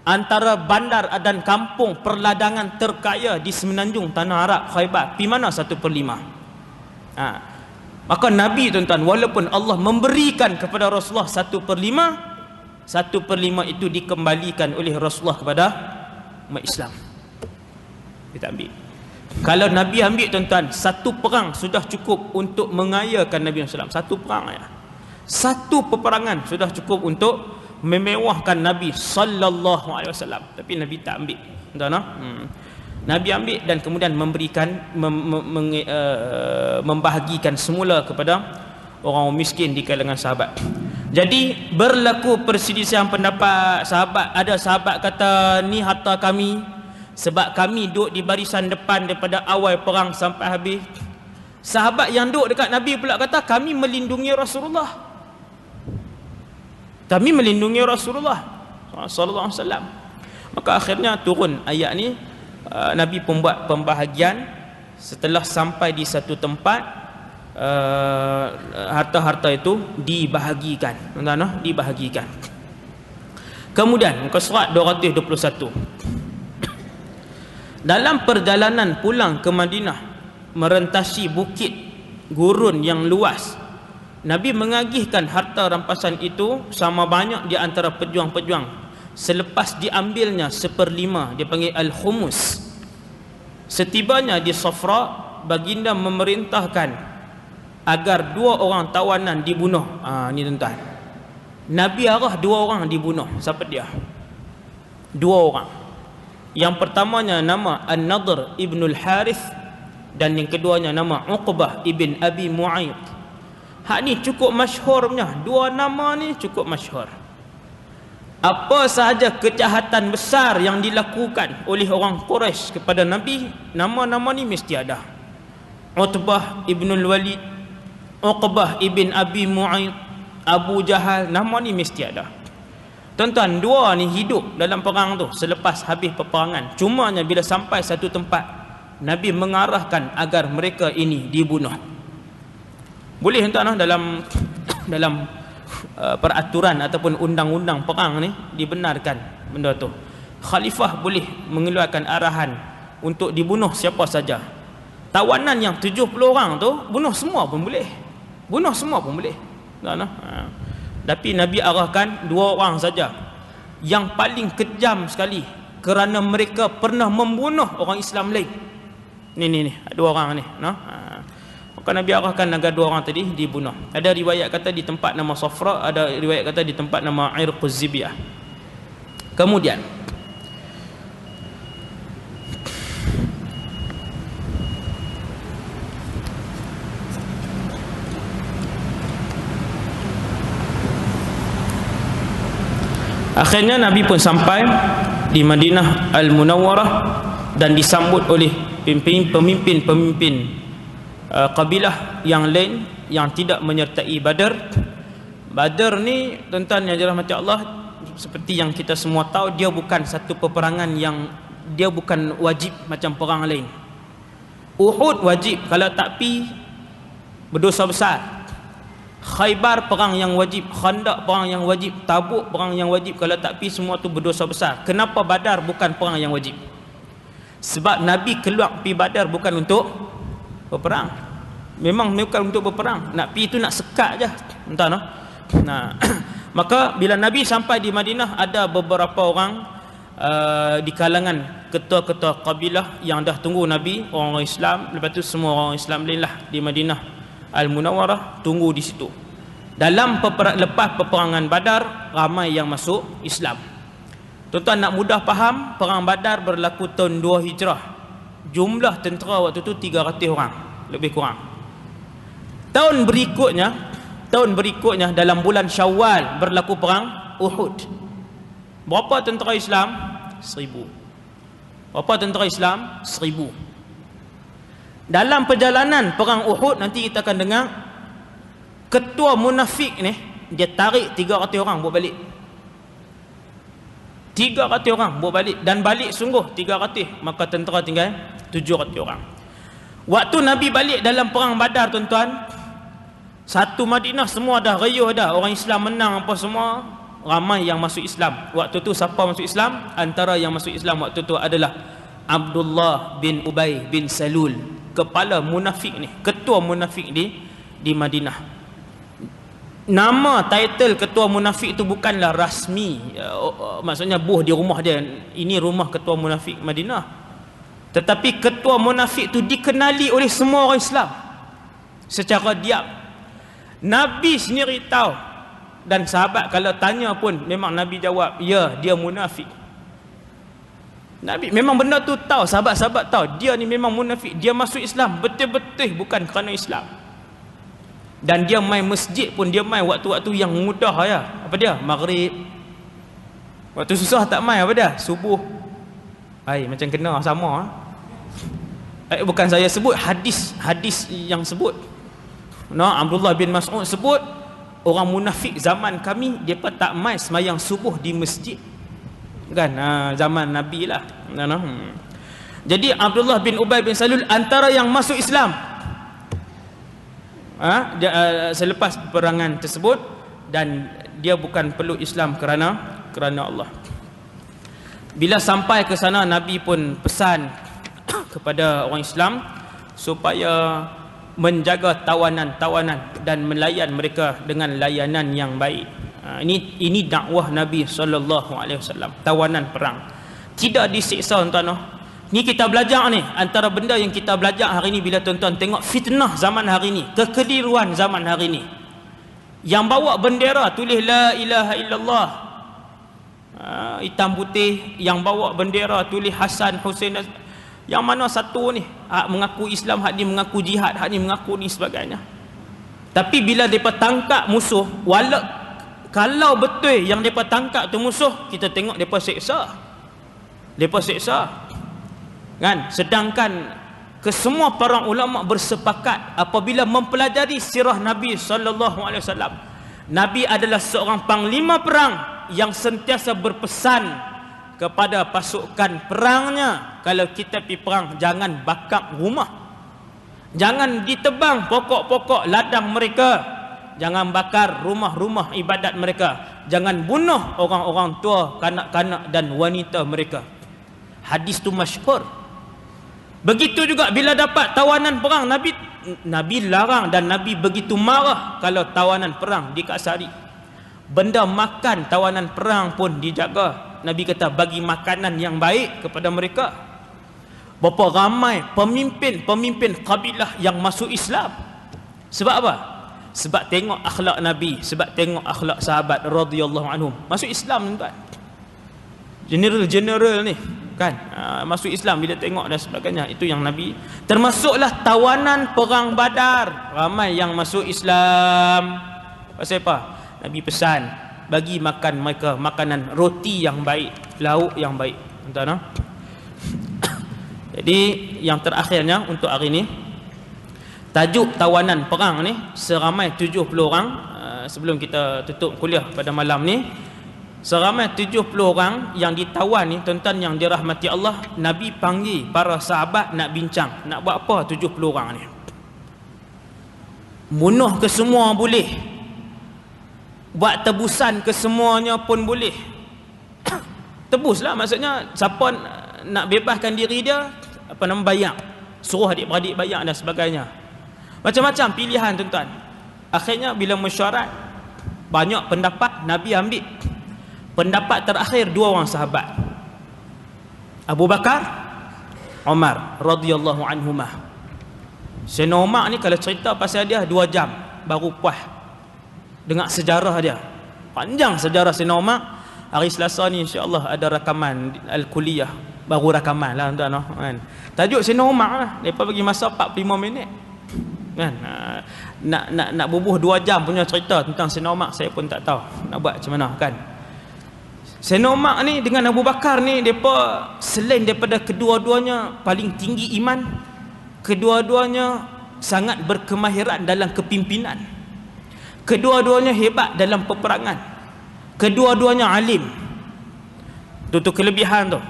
antara bandar dan kampung perladangan terkaya di semenanjung tanah Arab, Khaybar, pi mana 1/5? Maka Nabi tuan-tuan, walaupun Allah memberikan kepada Rasulullah 1/5, 1/5 itu dikembalikan oleh Rasulullah kepada umat Islam. Kita ambil. Kalau Nabi ambil tuan-tuan, satu perang sudah cukup untuk mengayakan Nabi SAW. Satu perang ya. Satu peperangan sudah cukup untuk memewahkan Nabi sallallahu alaihi wasallam. Tapi Nabi tak ambil. Tuan-tuan, Nabi ambil dan kemudian memberikan membahagikan semula kepada orang miskin di kalangan sahabat. Jadi berlaku perselisihan pendapat sahabat. Ada sahabat kata ni harta kami sebab kami duduk di barisan depan daripada awal perang sampai habis. Sahabat yang duduk dekat Nabi pula kata kami melindungi Rasulullah. Kami melindungi Rasulullah sallallahu alaihi wasallam. Maka akhirnya turun ayat ni. Nabi pun buat pembahagian. Setelah sampai di satu tempat, harta-harta itu dibahagikan. Dibahagikan. Kemudian muka surat 221. Dalam perjalanan pulang ke Madinah, merentasi bukit gurun yang luas, Nabi mengagihkan harta rampasan itu sama banyak di antara pejuang-pejuang. Selepas diambilnya 1/5, dia panggil Al-Khumus. Setibanya di Safra, baginda memerintahkan agar 2 orang tawanan dibunuh. Ni tuan-tuan, Nabi arah 2 orang dibunuh. Siapa dia? 2 orang. Yang pertamanya nama An-Nadhr ibnul Harith, dan yang keduanya nama Uqbah ibn Abi Mu'ayyid. Hak ni cukup masyhur punya. 2 nama ni cukup masyhur. Apa sahaja kejahatan besar yang dilakukan oleh orang Quraisy kepada Nabi, nama-nama ni mesti ada. Utbah ibnul Walid, Uqbah ibn Abi Mu'ayyid, Abu Jahal, nama ni mesti ada. Tuan-tuan, 2 ni hidup dalam perang tu selepas habis peperangan. Cumanya bila sampai satu tempat, Nabi mengarahkan agar mereka ini dibunuh. Boleh tuan-tuan, dalam peraturan ataupun undang-undang perang ni dibenarkan benda tu. Khalifah boleh mengeluarkan arahan untuk dibunuh siapa saja. Tawanan yang 70 orang tu bunuh semua pun boleh. Bunuh semua pun boleh. Tapi Nabi arahkan 2 orang saja yang paling kejam sekali, kerana mereka pernah membunuh orang Islam lain. Ni 2 orang ni, Maka Nabi arahkan agar 2 orang tadi dibunuh. Ada riwayat kata di tempat nama Safra, ada riwayat kata di tempat nama Irquz Zibiyah. Kemudian akhirnya Nabi pun sampai di Madinah Al-Munawwarah dan disambut oleh pemimpin-pemimpin kabilah yang lain yang tidak menyertai Badar. Badar ni tuan-tuan yang dirahmati Allah, seperti yang kita semua tahu, dia bukan satu peperangan yang dia bukan wajib macam perang lain. Uhud wajib, kalau tak pi berdosa besar. Khaybar perang yang wajib, Khandaq perang yang wajib, Tabuk perang yang wajib, kalau tak pi semua tu berdosa besar. Kenapa Badar bukan perang yang wajib? Sebab Nabi keluar pi Badar bukan untuk berperang. Memang bukan untuk berperang, nak pi tu nak sekat je, entah no. Nah, maka bila Nabi sampai di Madinah, ada beberapa orang di kalangan ketua-ketua kabilah yang dah tunggu Nabi, orang Islam. Lepas tu semua orang Islam lain lah di Madinah Al-Munawwarah tunggu di situ. Dalam lepas peperangan Badar, ramai yang masuk Islam. Tuan-tuan nak mudah faham, perang Badar berlaku tahun 2 Hijrah. Jumlah tentera waktu tu 300 orang lebih kurang. Tahun berikutnya dalam bulan Syawal berlaku perang Uhud. Berapa tentera Islam? 1000. Berapa tentera Islam? 1000. Dalam perjalanan perang Uhud nanti kita akan dengar, ketua munafik ni dia tarik 300 orang buat balik. 300 orang buat balik, dan balik sungguh 300, maka tentera tinggal 700 orang. Waktu Nabi balik dalam perang Badar, tuan-tuan, satu Madinah semua dah riuh dah, orang Islam menang apa semua, ramai yang masuk Islam. Waktu tu siapa masuk Islam? Antara yang masuk Islam waktu tu adalah Abdullah bin Ubay bin Salul, kepala munafik ni, ketua munafik di Madinah. Nama title ketua munafik itu bukanlah rasmi, maksudnya buh di rumah dia, ini rumah ketua munafik Madinah. Tetapi ketua munafik itu dikenali oleh semua orang Islam secara diam. Nabi sendiri tahu, dan sahabat kalau tanya pun memang Nabi jawab, ya, dia munafik. Nabi memang benda tu tahu, sahabat-sahabat tahu dia ni memang munafik. Dia masuk Islam betul-betul bukan kerana Islam. Dan dia main masjid pun dia main waktu-waktu yang mudah ya. Apa dia? Maghrib. Waktu susah tak main, apa dia? Subuh. Macam kena sama. Bukan saya sebut, hadis yang sebut. Abdullah bin Mas'ud sebut, orang munafik zaman kami depa tak mai semayang subuh di masjid. Kan zaman Nabi lah. Jadi Abdullah bin Ubay bin Salul antara yang masuk Islam selepas peperangan tersebut, dan dia bukan peluk Islam kerana Allah. Bila sampai ke sana, Nabi pun pesan kepada orang Islam supaya menjaga tawanan-tawanan dan melayan mereka dengan layanan yang baik. Ini dakwah Nabi SAW. Tawanan perang tidak disiksa, tuan-tuan. Ni kita belajar ni, antara benda yang kita belajar hari ni bila tuan-tuan tengok fitnah zaman hari ni, kekeliruan zaman hari ni. Yang bawa bendera tulis la ilaha illallah, hitam putih, yang bawa bendera tulis Hasan Hussein. Yang mana satu ni hak mengaku Islam, hak ni mengaku jihad, hak ni mengaku ni sebagainya. Tapi bila mereka tangkap musuh, kalau betul yang mereka tangkap tu musuh, kita tengok mereka seksa. Kan? Sedangkan kesemua para ulama bersepakat apabila mempelajari sirah Nabi SAW, Nabi adalah seorang panglima perang yang sentiasa berpesan kepada pasukan perangnya, kalau kita pergi perang jangan bakar rumah, jangan ditebang pokok-pokok ladang mereka, jangan bakar rumah-rumah ibadat mereka, jangan bunuh orang-orang tua, kanak-kanak dan wanita mereka. Hadis tu masyhur. Begitu juga bila dapat tawanan perang, Nabi larang dan Nabi begitu marah kalau tawanan perang dikasari. Benda makan tawanan perang pun dijaga. Nabi kata bagi makanan yang baik kepada mereka. Berapa ramai pemimpin kabilah yang masuk Islam. Sebab apa? Sebab tengok akhlak Nabi, sebab tengok akhlak sahabat radhiyallahu anhum. Masuk Islam, tuan. General ni kan, masuk Islam bila tengok dan sebagainya. Itu yang Nabi, termasuklah tawanan perang Badar, ramai yang masuk Islam. Pasal apa? Nabi pesan bagi makan mereka makanan roti yang baik, lauk yang baik. Tuan-tuan. Jadi yang terakhirnya untuk hari ini, tajuk tawanan perang ni seramai 70 orang. Sebelum kita tutup kuliah pada malam ni, seramai 70 orang yang ditawan ni, tuan-tuan yang dirahmati Allah, Nabi panggil para sahabat nak bincang, nak buat apa 70 orang ni. Bunuh ke semua boleh, buat tebusan ke semuanya pun boleh. Tebuslah, maksudnya siapa nak bebaskan diri dia, apa nama, bayar, suruh adik-beradik bayar dan sebagainya. Macam-macam pilihan, tuan-tuan. Akhirnya bila mesyuarat, banyak pendapat, Nabi ambil pendapat terakhir 2 orang sahabat, Abu Bakar, Umar radhiyallahu anhumah. Sayyidina Umar ni kalau cerita pasal dia 2 jam baru puas dengar sejarah dia. Panjang sejarah Sayyidina Umar. Hari Selasa ni insya-Allah ada rakaman Al-Kulliyah, baru rakaman lah tuan-tuan kan. Tajuk Sayyidina Umar lah, depa bagi masa 45 minit. Kan? Nak bubuh 2 jam punya cerita tentang Sayyidina Umar, saya pun tak tahu nak buat macam mana kan. Sayyidina Umar ni dengan Abu Bakar ni, depa selain daripada kedua-duanya paling tinggi iman, kedua-duanya sangat berkemahiran dalam kepimpinan, kedua-duanya hebat dalam peperangan, kedua-duanya alim. Itu kelebihan tu.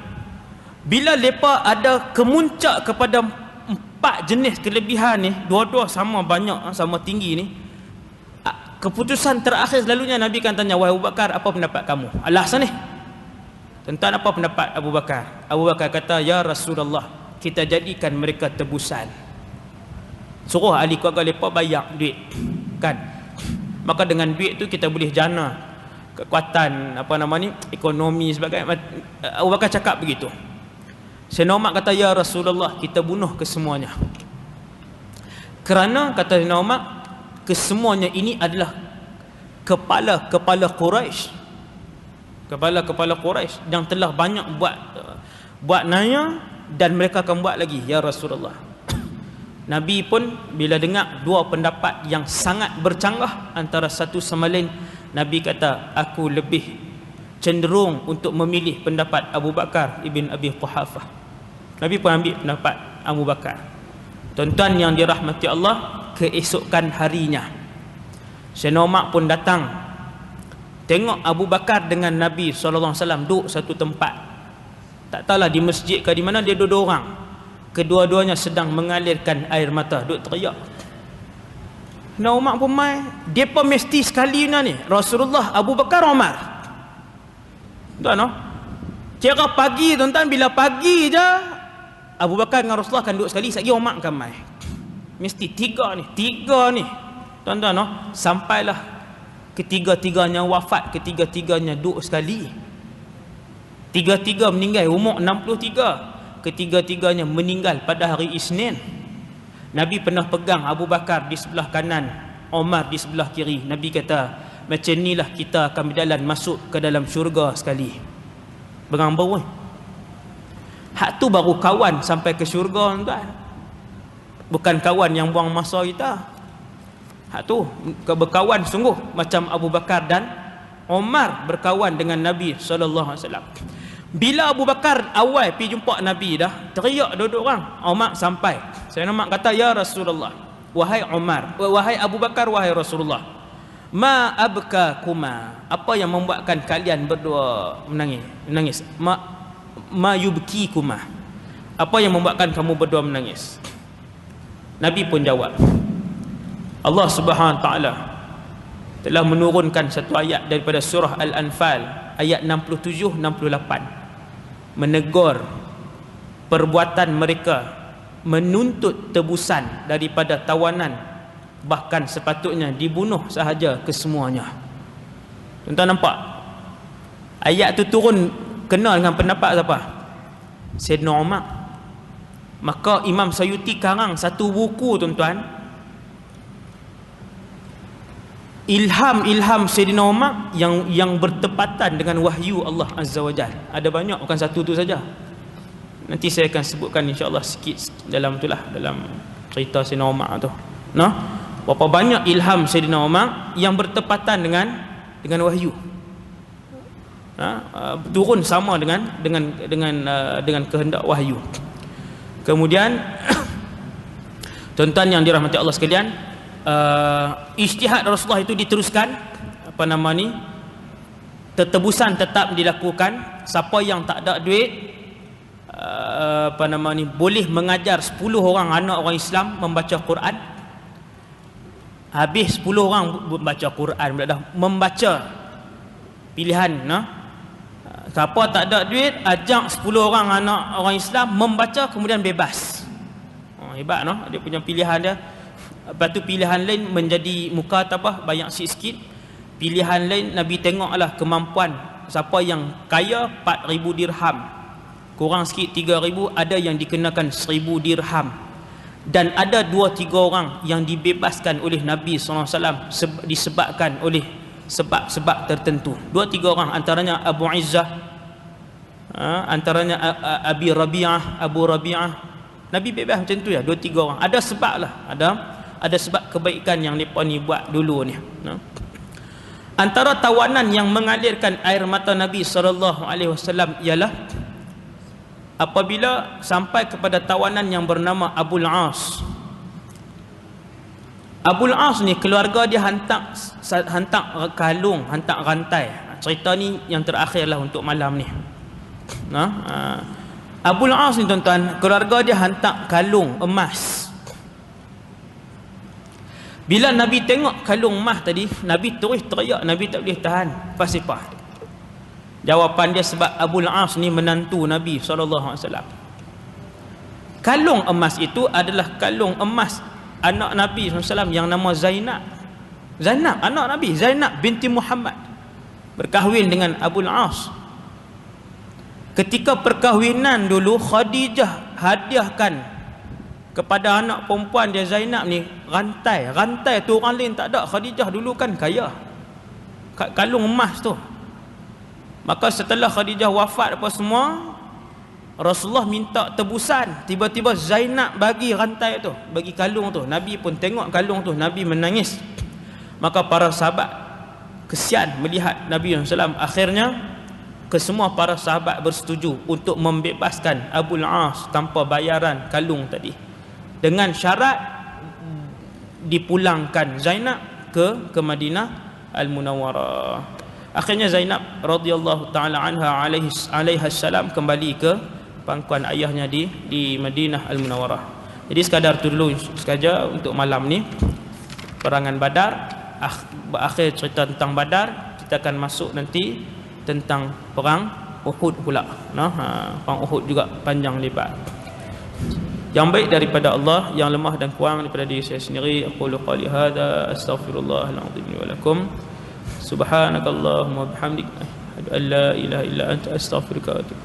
Bila mereka ada kemuncak kepada 4 jenis kelebihan ni, dua-dua sama banyak, sama tinggi ni, keputusan terakhir selalunya Nabi kan tanya, wahai Abu Bakar, apa pendapat kamu? Alasan ni, tentang apa pendapat Abu Bakar? Abu Bakar kata, ya Rasulullah, kita jadikan mereka tebusan, suruh ahli keluarga mereka bayar duit kan. Maka dengan duit tu kita boleh jana kekuatan, apa nama ni, ekonomi sebagainya. Abu Bakar cakap begitu. Sayyidina Umar kata, ya Rasulullah, kita bunuh kesemuanya. Kerana kata Sayyidina Umar, kesemuanya ini adalah kepala-kepala Quraisy, kepala-kepala Quraisy yang telah banyak buat naya, dan mereka akan buat lagi, ya Rasulullah. Nabi pun bila dengar 2 pendapat yang sangat bercanggah antara satu sama lain, Nabi kata, aku lebih cenderung untuk memilih pendapat Abu Bakar ibn Abi Quhafah. Nabi pun ambil pendapat Abu Bakar. Tuan-tuan yang dirahmati Allah, keesokan harinya Sayyidina Umar pun datang, tengok Abu Bakar dengan Nabi SAW duduk satu tempat. Tak tahulah di masjid ke di mana, dia dua orang, kedua-duanya sedang mengalirkan air mata, duk teriak. Sayyidina Umar pun mai, depa mesti sekali ni Rasulullah, Abu Bakar, Umar. Tuan no, kira pagi tuan-tuan, bila pagi je Abu Bakar dengan Rasulullah akan duduk sekali, sekali Umar akan mai. Mesti tiga ni tuan-tuan no, sampailah ketiga-tiganya wafat, ketiga-tiganya duduk sekali. Tiga-tiga meninggal umur 63. Ketiga-tiganya meninggal pada hari Isnin. Nabi pernah pegang Abu Bakar di sebelah kanan, Umar di sebelah kiri. Nabi kata, macam inilah kita akan berjalan masuk ke dalam syurga sekali. Berang-berang. Hak tu baru kawan sampai ke syurga tuan. Bukan kawan yang buang masa kita. Hak tu berkawan sungguh macam Abu Bakar dan Umar berkawan dengan Nabi sallallahu alaihi wasallam. Bila Abu Bakar awal pergi jumpa Nabi dah, teriak dua orang. Umar sampai. Sayyidina Umar kata, ya Rasulullah, wahai Umar, wahai Abu Bakar, wahai Rasulullah, ma abkakuma, apa yang membuatkan kalian berdua menangis? Ma yubkikuma, apa yang membuatkan kamu berdua menangis? Nabi pun jawab, Allah Subhanahu wa taala telah menurunkan satu ayat daripada surah Al-Anfal ayat 67-68, menegur perbuatan mereka menuntut tebusan daripada tawanan, bahkan sepatutnya dibunuh sahaja kesemuanya. Tuan-tuan nampak? Ayat tu turun kena dengan pendapat siapa? Sayyidina Umar. Maka Imam Sayuti karang satu buku tuan-tuan, ilham Sayyidina Umar yang bertepatan dengan wahyu Allah Azza wa Jalla. Ada banyak, bukan satu tu saja. Nanti saya akan sebutkan insya-Allah sikit dalam itulah, dalam cerita Sayyidina Umar tu. Nah, berapa banyak ilham Sayyidina Umar yang bertepatan dengan wahyu. turun sama dengan kehendak wahyu. Kemudian tuan-tuan yang dirahmati Allah sekalian, ijtihad Rasulullah itu diteruskan, tetebusan tetap dilakukan. Siapa yang tak ada duit, boleh mengajar 10 orang anak orang Islam membaca Quran. Habis 10 orang membaca Quran, dah membaca pilihan. Siapa tak ada duit, ajak 10 orang anak orang Islam membaca, kemudian bebas. Hebat dia punya pilihan dia. Lepas tu pilihan lain menjadi muka tabah, banyak sikit. Pilihan lain Nabi tengoklah kemampuan. Siapa yang kaya 4,000 dirham, kurang sikit 3,000, ada yang dikenakan 1,000 dirham. Dan ada 2-3 orang yang dibebaskan oleh Nabi SAW disebabkan oleh sebab-sebab tertentu. 2-3 orang, antaranya Abu Izzah, antaranya Abu Rabi'ah. Nabi bebas macam tu ya, 2-3 orang. Ada sebab lah, ada sebab kebaikan yang mereka ni buat dulu ni. Antara tawanan yang mengalirkan air mata Nabi SAW ialah apabila sampai kepada tawanan yang bernama Abul As. Abul As ni keluarga dia hantar kalung, hantar rantai. Cerita ni yang terakhir lah untuk malam ni. Abul As ni tuan-tuan, keluarga dia hantar kalung emas. Bila Nabi tengok kalung emas tadi, Nabi terus teriak, Nabi tak boleh tahan. Pasal apa? Jawapan dia sebab Abul As ni menantu Nabi SAW. Kalung emas itu adalah kalung emas anak Nabi SAW yang nama Zainab. Zainab, anak Nabi, Zainab binti Muhammad, berkahwin dengan Abul As. Ketika perkahwinan dulu, Khadijah hadiahkan kepada anak perempuan dia Zainab ni rantai. Rantai tu orang lain tak ada. Khadijah dulu kan kaya, kalung emas tu. Maka setelah Khadijah wafat apa semua, Rasulullah minta tebusan. Tiba-tiba Zainab bagi rantai tu, bagi kalung tu. Nabi pun tengok kalung tu, Nabi menangis. Maka para sahabat kesian melihat Nabi SAW. Akhirnya kesemua para sahabat bersetuju untuk membebaskan Abul As tanpa bayaran kalung tadi, dengan syarat dipulangkan Zainab ke Madinah Al-Munawwarah. Akhirnya Zainab radhiyallahu taala anha alaiha salam kembali ke pangkuan ayahnya di Madinah Al-Munawwarah. Jadi sekadar tu dulu saja untuk malam ni, perangan Badar. Berakhir cerita tentang Badar, kita akan masuk nanti tentang perang Uhud pula. Perang Uhud juga panjang lebar. Yang baik daripada Allah, yang lemah dan kurang daripada diri saya sendiri. Aqulu qali hadza astaghfirullahal azim wa lakum. Subhanakallahumma wa bihamdika, asyhadu an la ilaha illa anta, astaghfiruka wa atubu.